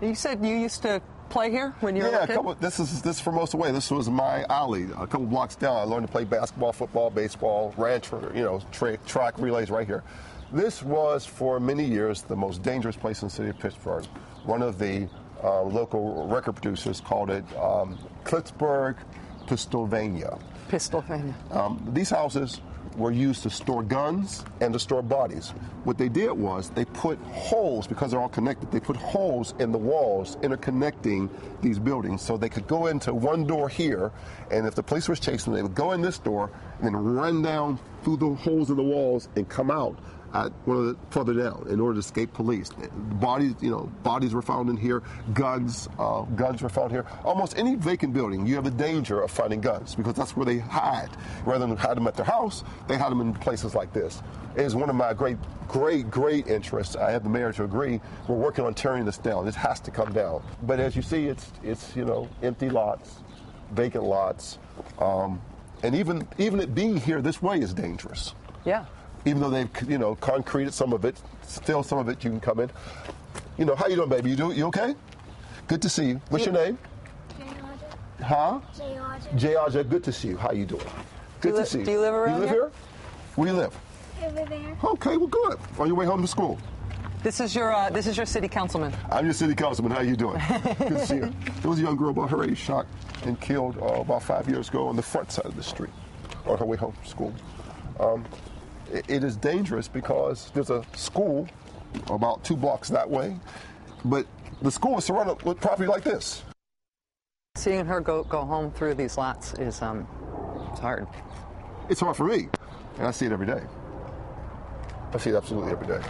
You said you used to play here when you were a kid? Yeah, this is for most of the way. This was my alley. A couple blocks down, I learned to play basketball, football, baseball, track relays right here. This was, for many years, the most dangerous place in the city of Pittsburgh. One of the local record producers called it Pittsburgh, Pennsylvania. These houses were used to store guns and to store bodies. What they did was they put holes, because they're all connected, they put holes in the walls interconnecting these buildings so they could go into one door here, and if the police was chasing them, they would go in this door and then run down through the holes in the walls and come out at one of the further down in order to escape police. Bodies were found in here, guns were found here. Almost any vacant building, you have a danger of finding guns because that's where they hide. Rather than hide them at their house, they hide them in places like this. It is one of my great interests. I have the mayor to agree. We're working on tearing this down. This has to come down. But as you see, it's empty lots, vacant lots, and even it being here this way is dangerous. Yeah. Even though they've, concreted some of it, still some of it you can come in. How you doing, baby? You okay? Good to see you. What's your name? Jay Huh? Jay Jay, good to see you. How you doing? Good to see you. Do you live around here? You live here? Where you live? over there. Okay, well, good. On your way home from school. This is your city councilman. I'm your city councilman. How you doing? Good to see you. There was a young girl about her age shot and killed about 5 years ago on the front side of the street on her way home from school. It is dangerous because there's a school about 2 blocks that way, but the school is surrounded with property like this. Seeing her go home through these lots is it's hard. It's hard for me, and I see it every day. I see it absolutely every day.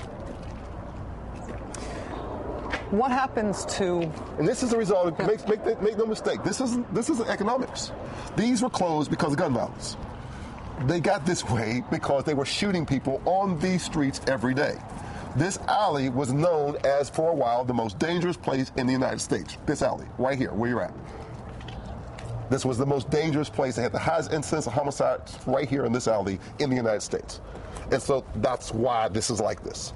What happens to? And this is the result. Make no mistake. This isn't economics. These were closed because of gun violence. They got this way because they were shooting people on these streets every day. This alley was known as, for a while, the most dangerous place in the United States. This alley, right here, where you're at. This was the most dangerous place. They had the highest incidence of homicides right here in this alley in the United States. And so that's why this is like this.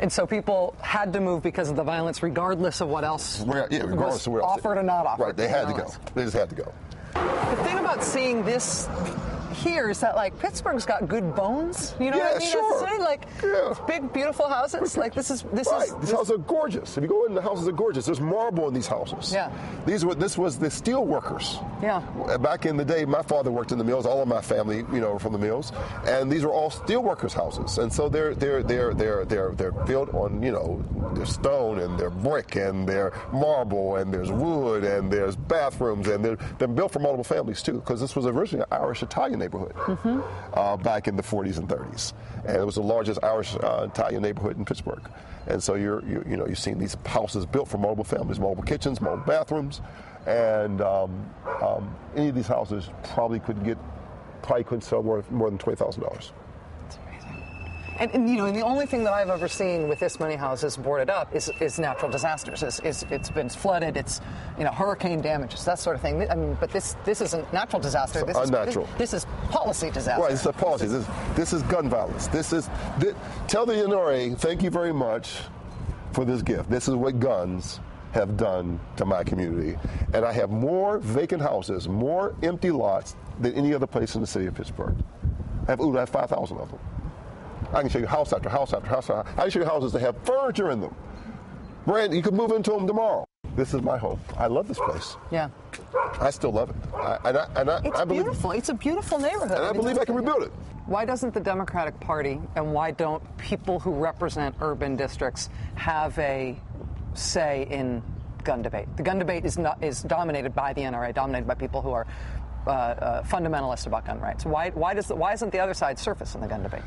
And so people had to move because of the violence, regardless of what else regardless of what else. Offered or not offered. Right, they had to go. They just had to go. The thing about seeing this here is that, like, Pittsburgh's got good bones. You know what I mean? Sure. Big, beautiful houses. Like this is These houses are gorgeous. If you go in, the houses are gorgeous. There's marble in these houses. Yeah. This was the steel workers. Yeah. Back in the day, my father worked in the mills. All of my family, were from the mills, and these were all steel workers' houses. And so they're built on, there's stone and they're brick and they're marble and there's wood and there's bathrooms and they're built for multiple families too, because this was originally an Irish Italian neighborhood back in the 40s and 30s, and it was the largest Irish Italian neighborhood in Pittsburgh. And so you're seeing these houses built for multiple families, multiple kitchens, multiple bathrooms, and any of these houses probably couldn't sell more than $20,000. And the only thing that I've ever seen with this many houses boarded up is natural disasters. It's been flooded. It's hurricane damages, that sort of thing. I mean, but this isn't natural disaster. This unnatural. This is policy disaster. Right, it's a policy. This is gun violence. Tell the NRA thank you very much for this gift. This is what guns have done to my community, and I have more vacant houses, more empty lots than any other place in the city of Pittsburgh. I have 5,000 of them. I can show you house after house after house. I can show you houses that have furniture in them. Brand, you can move into them tomorrow. This is my home. I love this place. Yeah. I still love it. It's beautiful. It's a beautiful neighborhood. And I believe I can rebuild it. Why doesn't the Democratic Party and why don't people who represent urban districts have a say in gun debate? The gun debate is dominated by the NRA, dominated by people who are fundamentalists about gun rights. Why isn't the other side surface in the gun debate?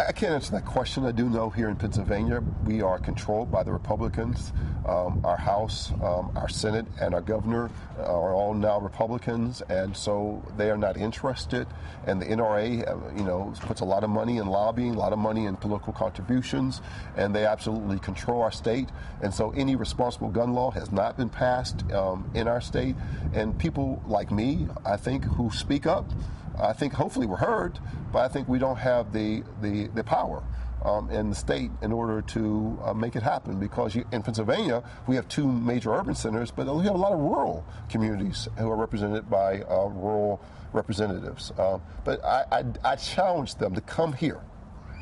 I can't answer that question. I do know here in Pennsylvania we are controlled by the Republicans. Our House, our Senate, and our governor are all now Republicans, and so they are not interested. And the NRA, puts a lot of money in lobbying, a lot of money in political contributions, and they absolutely control our state. And so any responsible gun law has not been passed in our state. And people like me, I think, who speak up, I think hopefully we're heard, but I think we don't have the power in the state in order to make it happen. Because in Pennsylvania, we have 2 major urban centers, but we have a lot of rural communities who are represented by rural representatives. But I challenge them to come here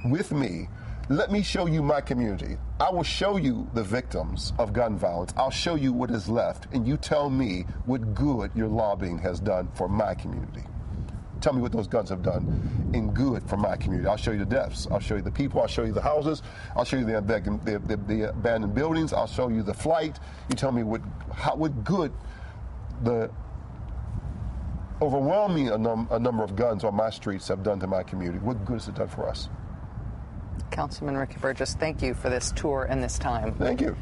with me. Let me show you my community. I will show you the victims of gun violence. I'll show you what is left, and you tell me what good your lobbying has done for my community. Tell me what those guns have done in good for my community. I'll show you the deaths. I'll show you the people. I'll show you the houses. I'll show you the abandoned buildings. I'll show you the flight. You tell me what good the overwhelming a number of guns on my streets have done to my community. What good has it done for us? Councilman Ricky Burgess, thank you for this tour and this time. Thank you.